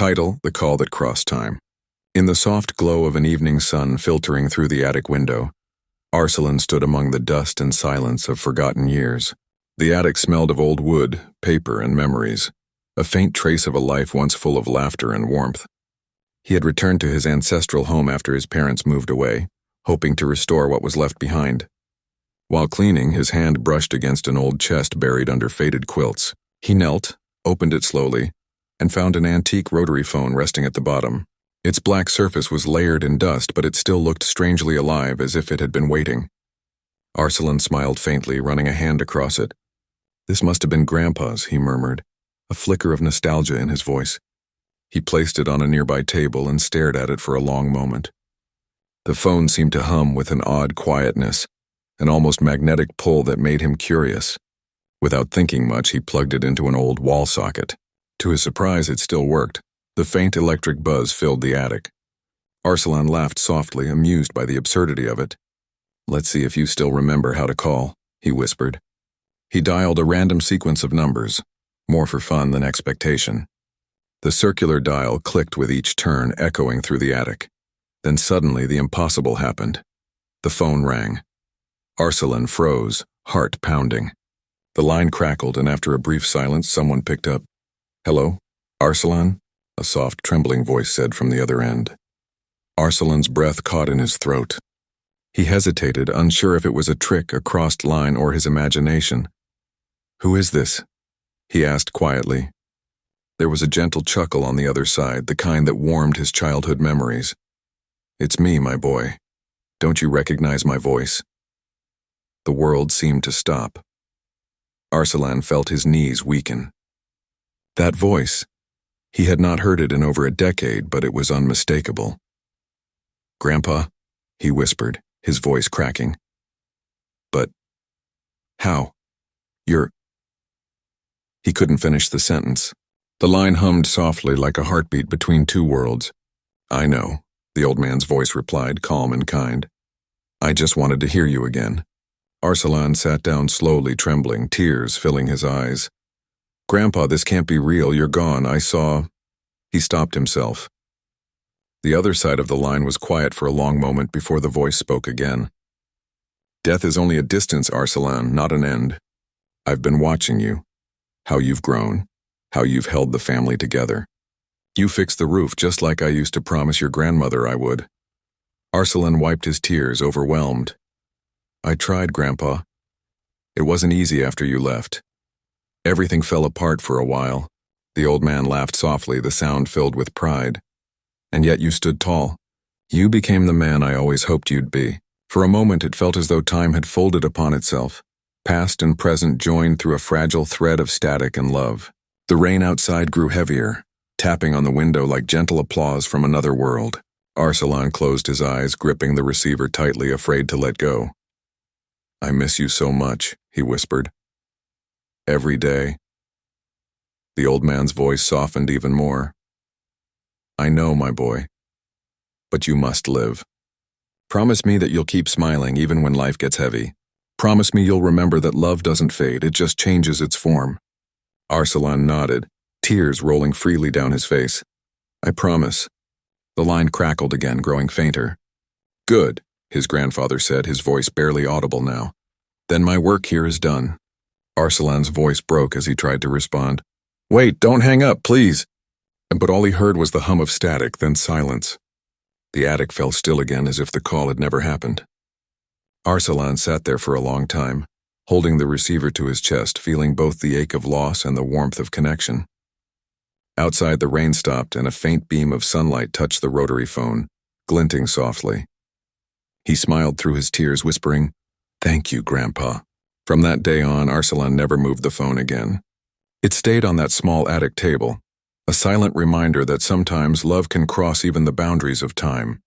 Title: The Call That Crossed Time. In the soft glow of an evening sun filtering through the attic window, Arsalan stood among the dust and silence of forgotten years. The attic smelled of old wood, paper, and memories, a faint trace of a life once full of laughter and warmth. He had returned to his ancestral home after his parents moved away, hoping to restore what was left behind. While cleaning, his hand brushed against an old chest buried under faded quilts. He knelt, opened it slowly, and found an antique rotary phone resting at the bottom. Its black surface was layered in dust, but it still looked strangely alive, as if it had been waiting. Arsalan smiled faintly, running a hand across it. "This must have been Grandpa's," he murmured, a flicker of nostalgia in his voice. He placed it on a nearby table and stared at it for a long moment. The phone seemed to hum with an odd quietness, an almost magnetic pull that made him curious. Without thinking much, he plugged it into an old wall socket. To his surprise, it still worked. The faint electric buzz filled the attic. Arsalan laughed softly, amused by the absurdity of it. "Let's see if you still remember how to call," he whispered. He dialed a random sequence of numbers, more for fun than expectation. The circular dial clicked with each turn, echoing through the attic. Then suddenly the impossible happened. The phone rang. Arsalan froze, heart pounding. The line crackled, and after a brief silence, someone picked up. "Hello? Arsalan?" a soft, trembling voice said from the other end. Arsalan's breath caught in his throat. He hesitated, unsure if it was a trick, a crossed line, or his imagination. "Who is this?" he asked quietly. There was a gentle chuckle on the other side, the kind that warmed his childhood memories. "It's me, my boy. Don't you recognize my voice?" The world seemed to stop. Arsalan felt his knees weaken. That voice. He had not heard it in over a decade, but it was unmistakable. "Grandpa," he whispered, his voice cracking. "But how? You're—" He couldn't finish the sentence. The line hummed softly like a heartbeat between two worlds. "I know," the old man's voice replied, calm and kind. "I just wanted to hear you again." Arsalan sat down slowly, trembling, tears filling his eyes. "Grandpa, this can't be real. You're gone. I saw—" He stopped himself. The other side of the line was quiet for a long moment before the voice spoke again. "Death is only a distance, Arsalan, not an end. I've been watching you. How you've grown. How you've held the family together. You fixed the roof just like I used to promise your grandmother I would." Arsalan wiped his tears, overwhelmed. "I tried, Grandpa. It wasn't easy after you left. Everything fell apart for a while." The old man laughed softly, the sound filled with pride. "And yet you stood tall. You became the man I always hoped you'd be." For a moment it felt as though time had folded upon itself, past and present joined through a fragile thread of static and love. The rain outside grew heavier, tapping on the window like gentle applause from another world. Arsalan closed his eyes, gripping the receiver tightly, afraid to let go. "I miss you so much," he whispered. "Every day." The old man's voice softened even more. "I know, my boy. But you must live. Promise me that you'll keep smiling even when life gets heavy. Promise me you'll remember that love doesn't fade, it just changes its form." Arsalan nodded, tears rolling freely down his face. "I promise." The line crackled again, growing fainter. "Good," his grandfather said, his voice barely audible now. "Then my work here is done." Arsalan's voice broke as he tried to respond. "Wait, don't hang up, please." But all he heard was the hum of static, then silence. The attic fell still again, as if the call had never happened. Arsalan sat there for a long time, holding the receiver to his chest, feeling both the ache of loss and the warmth of connection. Outside, the rain stopped, and a faint beam of sunlight touched the rotary phone, glinting softly. He smiled through his tears, whispering, "Thank you, Grandpa." From that day on, Arsalan never moved the phone again. It stayed on that small attic table, a silent reminder that sometimes love can cross even the boundaries of time.